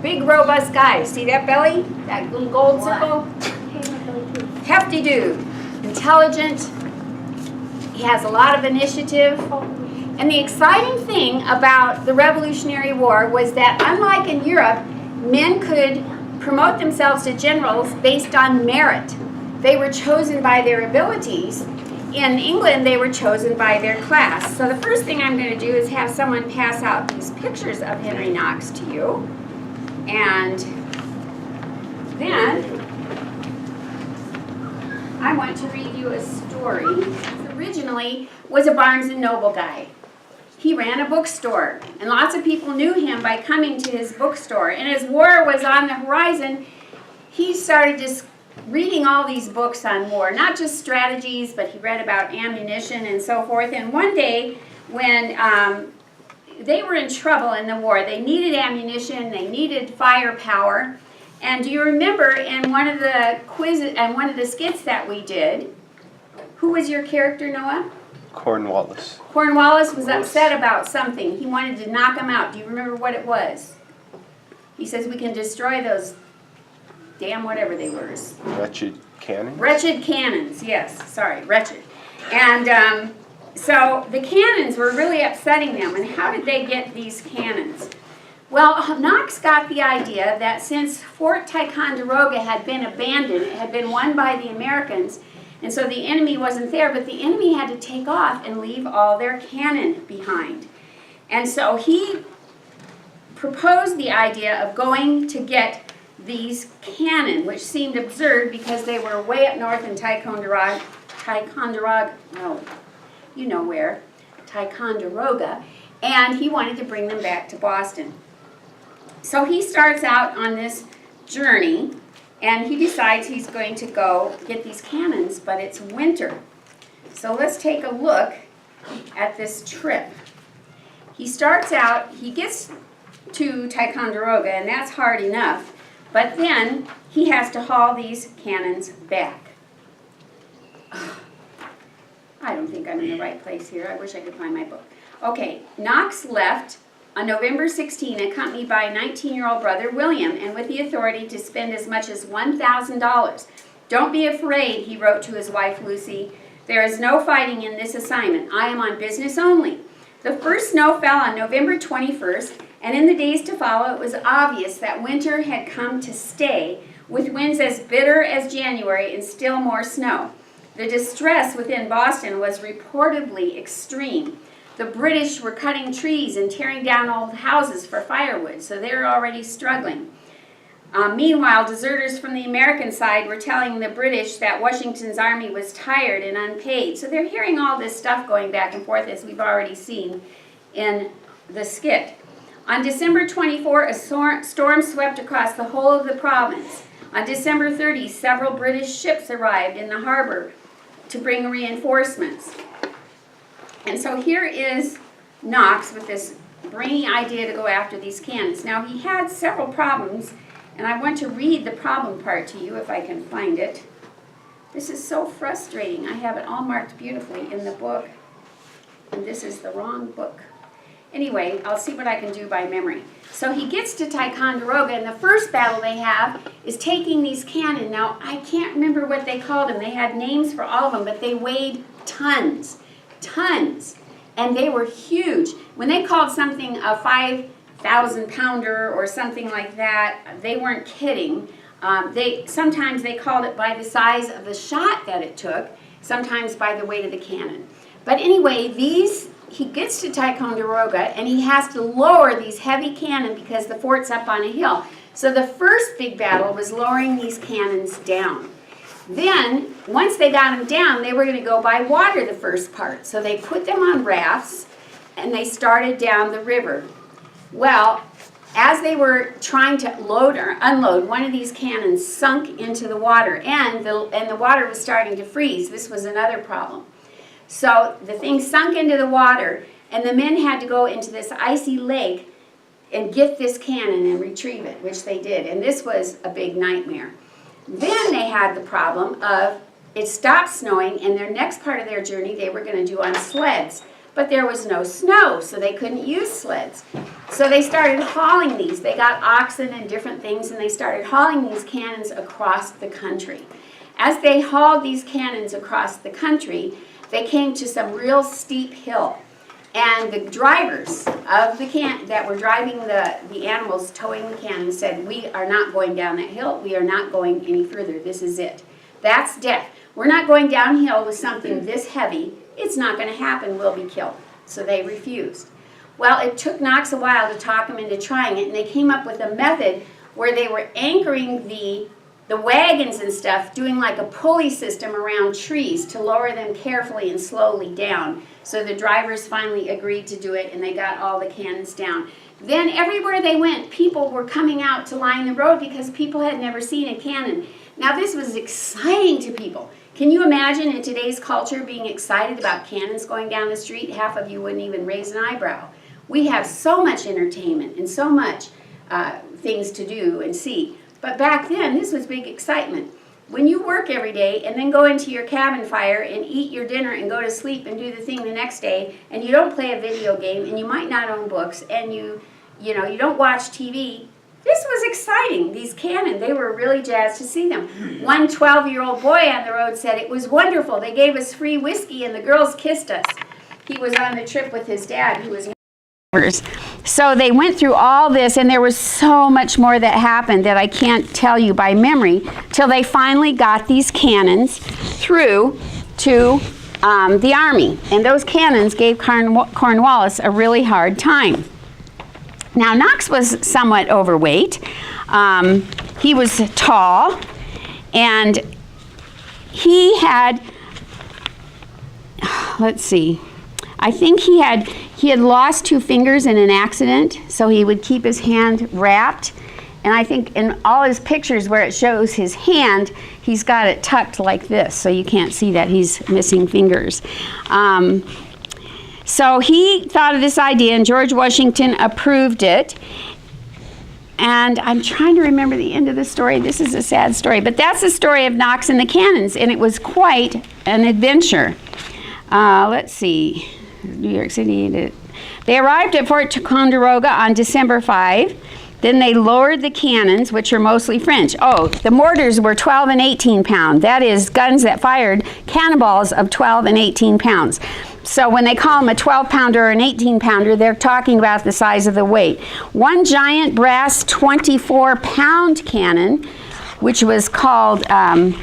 Big, robust guy. See that belly? That little gold circle? Hefty dude. Intelligent. He has a lot of initiative. And the exciting thing about the Revolutionary War was that, unlike in Europe, men could promote themselves to generals based on merit. They were chosen by their abilities. In England, they were chosen by their class. So the first thing I'm going to do is have someone pass out these pictures of Henry Knox to you. And then I want to read you a story. Originally was a Barnes & Noble guy. He ran a bookstore, and lots of people knew him by coming to his bookstore. And as war was on the horizon, he started just reading all these books on war, not just strategies, but he read about ammunition and so forth. And one day, when they were in trouble in the war, they needed ammunition, they needed firepower. And do you remember in one of the quizzes and one of the skits that we did, who was your character, Noah? Cornwallis. Cornwallis was upset about something. He wanted to knock him out. Do you remember what it was? He says, we can destroy those damn whatever they were. Wretched cannons? Wretched cannons, yes. Sorry, wretched. And so the cannons were really upsetting them. And how did they get these cannons? Well, Knox got the idea that since Fort Ticonderoga had been abandoned, it had been won by the Americans, and so the enemy wasn't there, but the enemy had to take off and leave all their cannon behind. And so he proposed the idea of going to get these cannon, which seemed absurd because they were way up north in Ticonderoga, no, you know where, Ticonderoga, and he wanted to bring them back to Boston. So he starts out on this journey, and he decides he's going to go get these cannons, but it's winter. So let's take a look at this trip. He starts out, he gets to Ticonderoga, and that's hard enough, but then he has to haul these cannons back. I don't think I'm in the right place here. I wish I could find my book. Okay, Knox left on November 16, accompanied by a 19-year-old brother, William, and with the authority to spend as much as $1,000. Don't be afraid, he wrote to his wife, Lucy. There is no fighting in this assignment. I am on business only. The first snow fell on November 21st, and in the days to follow, it was obvious that winter had come to stay, with winds as bitter as January and still more snow. The distress within Boston was reportedly extreme. The British were cutting trees and tearing down old houses for firewood, so they were already struggling. Meanwhile, deserters from the American side were telling the British that Washington's army was tired and unpaid. So they're hearing all this stuff going back and forth, as we've already seen in the skit. On December 24, a storm swept across the whole of the province. On December 30, several British ships arrived in the harbor to bring reinforcements. And so here is Knox with this brainy idea to go after these cannons. Now, he had several problems, and I want to read the problem part to you if I can find it. This is so frustrating. I have it all marked beautifully in the book, and this is the wrong book. Anyway, I'll see what I can do by memory. So he gets to Ticonderoga, and the first battle they have is taking these cannon. Now, I can't remember what they called them. They had names for all of them, but they weighed tons. Tons, and they were huge. When they called something a 5,000-pounder or something like that, they weren't kidding. Sometimes they called it by the size of the shot that it took, sometimes by the weight of the cannon. But anyway, he gets to Ticonderoga, and he has to lower these heavy cannon because the fort's up on a hill. So the first big battle was lowering these cannons down. Then, once they got them down, they were going to go by water the first part. So they put them on rafts, and they started down the river. Well, as they were trying to load or unload, one of these cannons sunk into the water, and the water was starting to freeze. This was another problem. So the thing sunk into the water, and the men had to go into this icy lake and get this cannon and retrieve it, which they did. And this was a big nightmare. Then they had the problem of it stopped snowing, and their next part of their journey they were going to do on sleds. but there was no snow, so they couldn't use sleds. So they started hauling these. They got oxen and different things, and they started hauling these cannons across the country. As they hauled these cannons across the country, they came to some real steep hill. And the drivers of the that were driving the animals towing the cannons said, "We are not going down that hill. We are not going any further. This is it. That's death. We're not going downhill with something this heavy. It's not going to happen. We'll be killed." So they refused. Well, it took Knox a while to talk them into trying it, and they came up with a method where they were anchoring the wagons and stuff, doing like a pulley system around trees to lower them carefully and slowly down. So the drivers finally agreed to do it, and they got all the cannons down. Then everywhere they went, people were coming out to line the road because people had never seen a cannon. Now this was exciting to people. Can you imagine in today's culture being excited about cannons going down the street? Half of you wouldn't even raise an eyebrow. We have so much entertainment and so much things to do and see. But back then, this was big excitement. When you work every day and then go into your cabin fire and eat your dinner and go to sleep and do the thing the next day, and you don't play a video game and you might not own books and you don't watch TV, this was exciting. These cannon, they were really jazzed to see them. One 12-year-old boy on the road said, "It was wonderful. They gave us free whiskey and the girls kissed us." He was on the trip with his dad, who was. So they went through all this, and there was so much more that happened that I can't tell you by memory, till they finally got these cannons through to the Army. And those cannons gave Cornwallis a really hard time. Now, Knox was somewhat overweight. He was tall, and he had, let's see, I think he had lost 2 fingers in an accident, so he would keep his hand wrapped. And I think in all his pictures where it shows his hand, he's got it tucked like this, so you can't see that he's missing fingers. So he thought of this idea, and George Washington approved it. And I'm trying to remember the end of the story. This is a sad story, but that's the story of Knox and the cannons, and it was quite an adventure. Let's see. New York City. They arrived at Fort Ticonderoga on December 5. Then they lowered the cannons, which are mostly French. Oh, the mortars were 12 and 18 pound. That is guns that fired cannonballs of 12 and 18 pounds. So when they call them a 12-pounder or an 18-pounder, they're talking about the size of the weight. One giant brass 24-pound cannon, which was called, not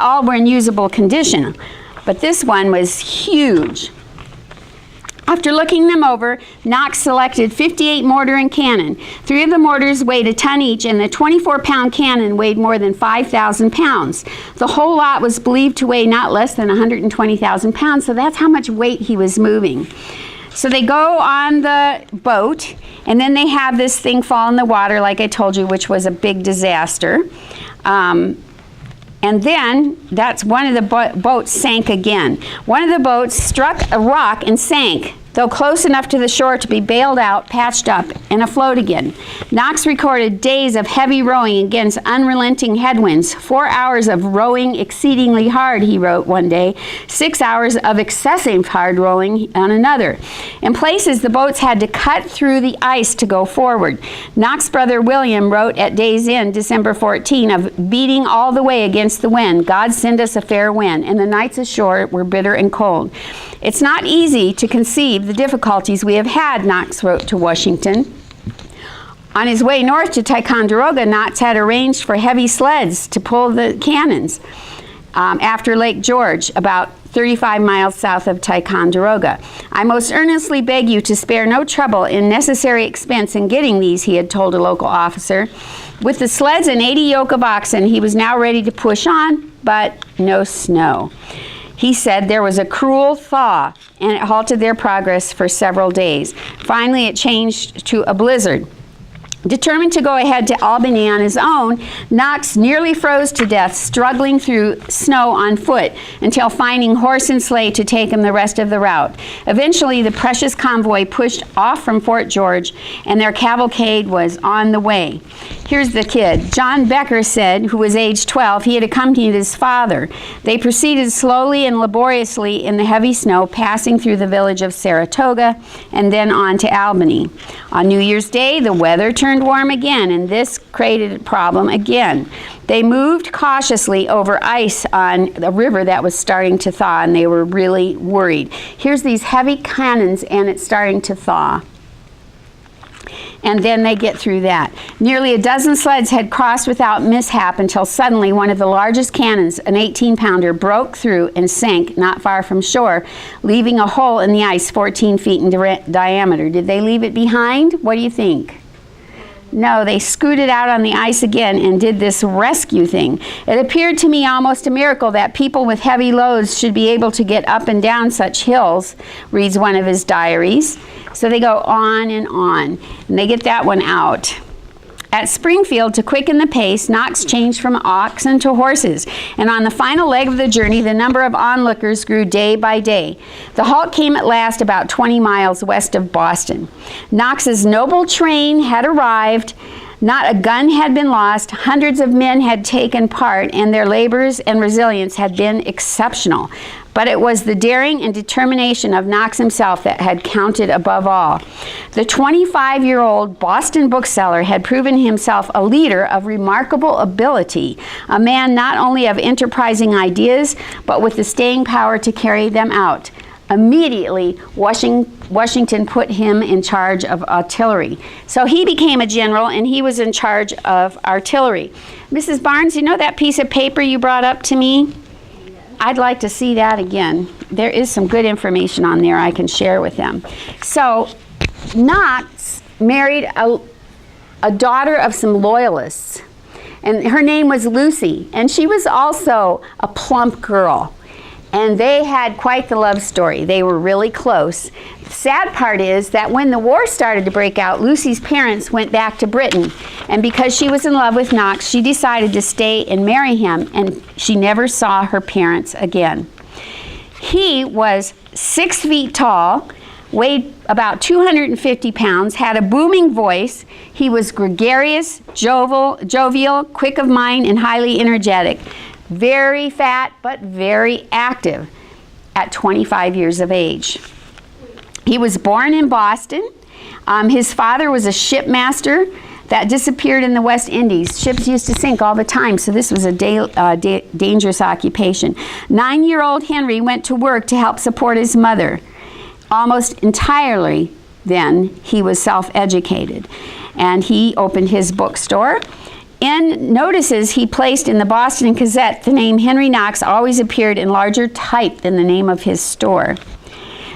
all were in usable condition, but this one was huge. After looking them over, Knox selected 58 mortar and cannon. 3 of the mortars weighed a ton each, and the 24-pound cannon weighed more than 5,000 pounds. The whole lot was believed to weigh not less than 120,000 pounds, so that's how much weight he was moving. So they go on the boat, and then they have this thing fall in the water, like I told you, which was a big disaster. And then that's one of the boats sank again. One of the boats struck a rock and sank, though close enough to the shore to be bailed out, patched up, and afloat again. Knox recorded days of heavy rowing against unrelenting headwinds. 4 hours of rowing exceedingly hard, he wrote one day. 6 hours of excessive hard rowing on another. In places, the boats had to cut through the ice to go forward. Knox's brother William wrote at day's end, December 14, of beating all the way against the wind. God send us a fair wind, and the nights ashore were bitter and cold. It's not easy to conceive the difficulties we have had, Knox wrote to Washington. On his way north to Ticonderoga, Knox had arranged for heavy sleds to pull the cannons after Lake George, about 35 miles south of Ticonderoga. "I most earnestly beg you to spare no trouble and necessary expense in getting these," he had told a local officer. With the sleds and 80 yoke of oxen, he was now ready to push on, but no snow. He said there was a cruel thaw, and it halted their progress for several days. Finally, it changed to a blizzard. Determined to go ahead to Albany on his own, Knox nearly froze to death, struggling through snow on foot until finding horse and sleigh to take him the rest of the route. Eventually, the precious convoy pushed off from Fort George, and their cavalcade was on the way. Here's the kid. John Becker said, who was age 12, he had accompanied his father. They proceeded slowly and laboriously in the heavy snow, passing through the village of Saratoga and then on to Albany. On New Year's Day, the weather turned warm again, and this created a problem again. They moved cautiously over ice on a river that was starting to thaw, and they were really worried. Here's these heavy cannons, and it's starting to thaw. And then they get through that. Nearly a dozen sleds had crossed without mishap until suddenly one of the largest cannons, an 18-pounder, broke through and sank not far from shore, leaving a hole in the ice 14 feet in diameter. Did they leave it behind? What do you think? No, they scooted out on the ice again and did this rescue thing. It appeared to me almost a miracle that people with heavy loads should be able to get up and down such hills, reads one of his diaries. So they go on, and they get that one out. At Springfield, to quicken the pace, Knox changed from oxen to horses, and on the final leg of the journey, the number of onlookers grew day by day. The halt came at last about 20 miles west of Boston. Knox's noble train had arrived. Not a gun had been lost. Hundreds of men had taken part, and their labors and resilience had been exceptional. But it was the daring and determination of Knox himself that had counted above all. The 25-year-old Boston bookseller had proven himself a leader of remarkable ability, a man not only of enterprising ideas, but with the staying power to carry them out. Immediately, Washington put him in charge of artillery. So he became a general, and he was in charge of artillery. Mrs. Barnes, you know that piece of paper you brought up to me? I'd like to see that again. There is some good information on there I can share with them. So Knox married a daughter of some loyalists, and her name was Lucy, and she was also a plump girl. And they had quite the love story. They were really close. The sad part is that when the war started to break out, Lucy's parents went back to Britain. And because she was in love with Knox, she decided to stay and marry him, and she never saw her parents again. He was 6 feet tall, weighed about 250 pounds, had a booming voice. He was gregarious, jovial, quick of mind, and highly energetic. Very fat, but very active at 25 years of age. He was born in Boston. His father was a shipmaster that disappeared in the West Indies. Ships used to sink all the time, so this was a dangerous occupation. 9-year-old Henry went to work to help support his mother. Almost entirely then, he was self-educated. And he opened his bookstore. In notices he placed in the Boston Gazette, the name Henry Knox always appeared in larger type than the name of his store.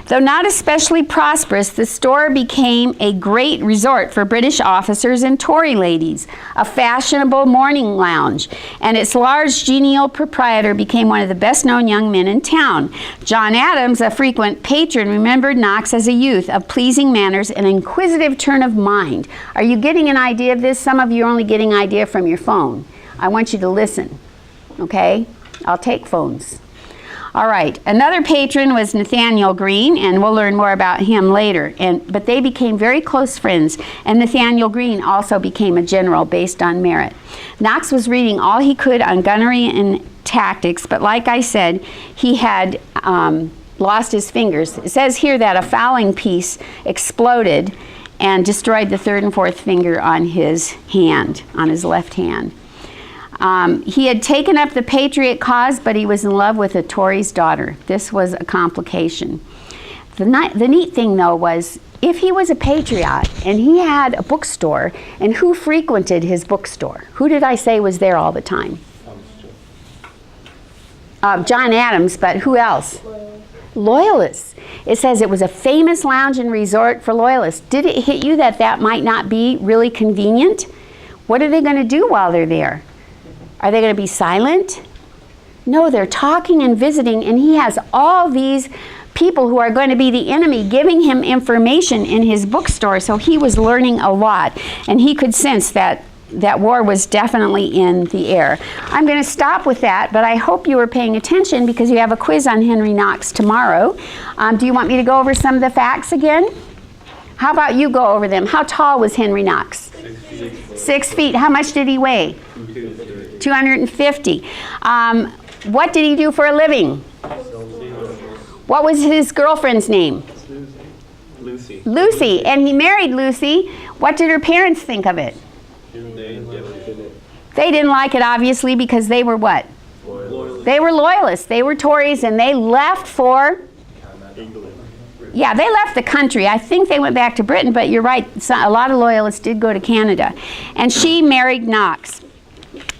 Though not especially prosperous, the store became a great resort for British officers and Tory ladies, a fashionable morning lounge, and its large, genial proprietor became one of the best-known young men in town. John Adams, a frequent patron, remembered Knox as a youth of pleasing manners and inquisitive turn of mind. Are you getting an idea of this? Some of you are only getting an idea from your phone. I want you to listen, okay? I'll take phones. All right, another patron was Nathaniel Greene, and we'll learn more about him later. But they became very close friends, and Nathaniel Greene also became a general based on merit. Knox was reading all he could on gunnery and tactics, but like I said, he had lost his fingers. It says here that a fowling piece exploded and destroyed the third and fourth finger on his hand, on his left hand. He had taken up the patriot cause, but he was in love with a Tory's daughter. This was a complication. The neat thing, though, was if he was a patriot and he had a bookstore, and who frequented his bookstore? Who did I say was there all the time? John Adams, but who else? Loyalists. It says it was a famous lounge and resort for loyalists. Did it hit you that that might not be really convenient? What are they going to do while they're there? Are they going to be silent? No, they're talking and visiting, and he has all these people who are going to be the enemy giving him information in his bookstore, so he was learning a lot, and he could sense that war was definitely in the air. I'm going to stop with that, but I hope you were paying attention because you have a quiz on Henry Knox tomorrow. Do you want me to go over some of the facts again? How about you go over them? How tall was Henry Knox? 6 feet. How much did he weigh? 250. What did he do for a living? What was his girlfriend's name? Lucy. Lucy. And he married Lucy. What did her parents think of it? They didn't like it, obviously, because they were what? Loyalists. They were loyalists. They were Tories, and they left for... England. Yeah, they left the country. I think they went back to Britain, but you're right. A lot of loyalists did go to Canada. And she married Knox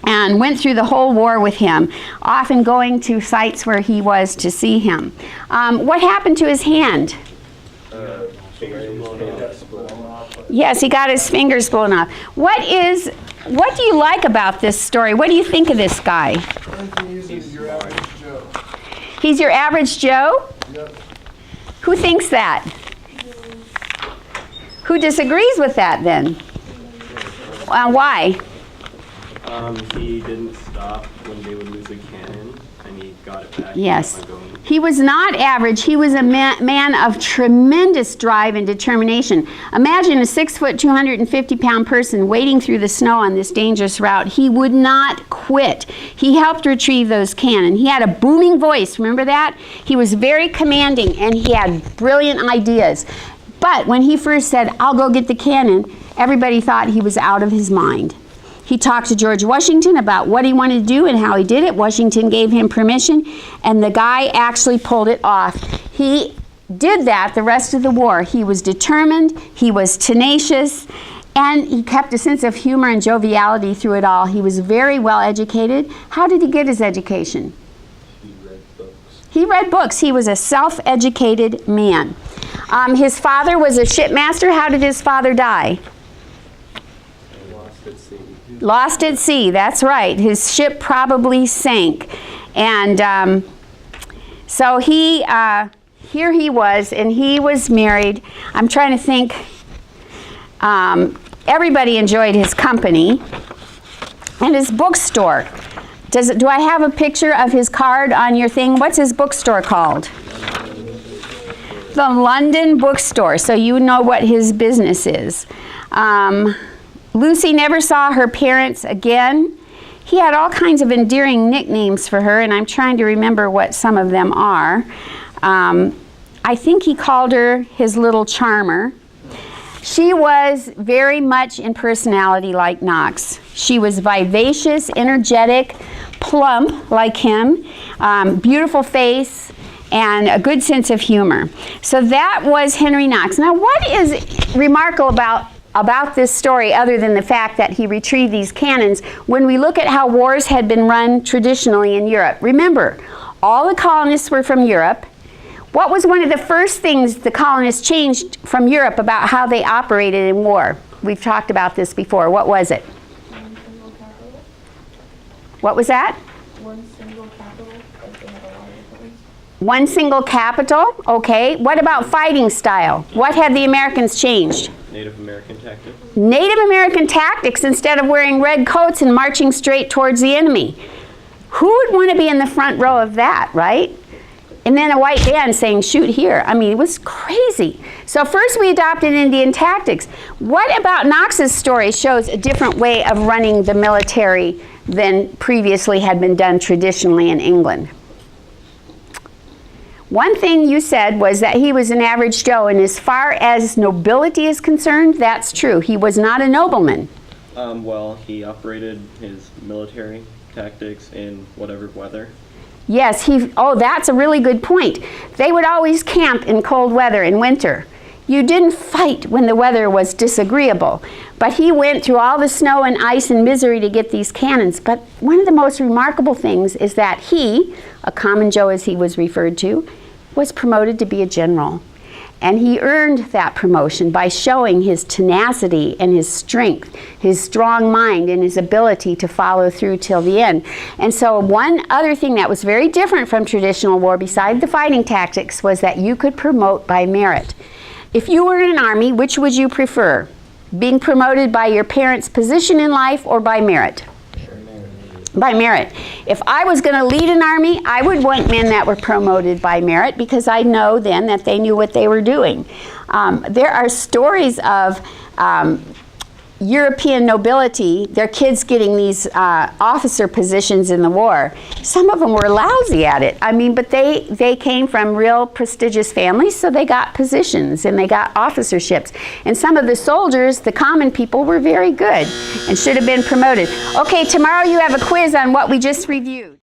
and went through the whole war with him, often going to sites where he was to see him. What happened to his hand? Yes, he got his fingers blown off. What do you like about this story? What do you think of this guy? He's your average Joe. He's your average Joe? Yep. Who thinks that? Who disagrees with that then? Why? He didn't stop when they would lose a cannon, and he got it back. Yes. Kept on going. He was not average. He was a man of tremendous drive and determination. Imagine a 6-foot, 250-pound person wading through the snow on this dangerous route. He would not quit. He helped retrieve those cannon. He had a booming voice. Remember that? He was very commanding, and he had brilliant ideas. But when he first said, "I'll go get the cannon," everybody thought he was out of his mind. He talked to George Washington about what he wanted to do and how he did it. Washington gave him permission, and the guy actually pulled it off. He did that the rest of the war. He was determined, he was tenacious, and he kept a sense of humor and joviality through it all. He was very well educated. How did he get his education? He read books. He read books. He was a self-educated man. His father was a shipmaster. How did his father die? Lost at sea. Lost at sea, that's right. His ship probably sank. And so here he was, and he was married. I'm trying to think. Everybody enjoyed his company. And his bookstore. Do I have a picture of his card on your thing? What's his bookstore called? The London Bookstore, so you know what his business is. Lucy never saw her parents again. He had all kinds of endearing nicknames for her, and I'm trying to remember what some of them are. I think he called her his little charmer. She was very much in personality like Knox. She was vivacious, energetic, plump like him, beautiful face, and a good sense of humor. So that was Henry Knox. Now, what is remarkable about this story, other than the fact that he retrieved these cannons, when we look at how wars had been run traditionally in Europe? Remember, all the colonists were from Europe. What was one of the first things the colonists changed from Europe about how they operated in war? We've talked about this before. What was it? One single capital. What was that? One single capital, like they had a lot of different ones. One single capital, okay. What about fighting style? What had the Americans changed? Native American tactics. Native American tactics instead of wearing red coats and marching straight towards the enemy. Who would want to be in the front row of that, right? And then a white band saying, "Shoot here." I mean, it was crazy. So first we adopted Indian tactics. What about Knox's story shows a different way of running the military than previously had been done traditionally in England? One thing you said was that he was an average Joe, and as far as nobility is concerned, that's true. He was not a nobleman. Well, he operated his military tactics in whatever weather. Yes, that's a really good point. They would always camp in cold weather in winter. You didn't fight when the weather was disagreeable, but he went through all the snow and ice and misery to get these cannons. But one of the most remarkable things is that he, a common Joe as he was referred to, was promoted to be a general. And he earned that promotion by showing his tenacity and his strength, his strong mind, and his ability to follow through till the end. And so one other thing that was very different from traditional war, beside the fighting tactics, was that you could promote by merit. If you were in an army, which would you prefer? Being promoted by your parents' position in life or by merit? By merit. If I was going to lead an army, I would want men that were promoted by merit, because I know then that they knew what they were doing. There are stories of European nobility, their kids getting these officer positions in the war. Some of them were lousy at it. I mean, but they came from real prestigious families, so they got positions and they got officerships. And some of the soldiers, the common people, were very good and should have been promoted. Okay, tomorrow you have a quiz on what we just reviewed.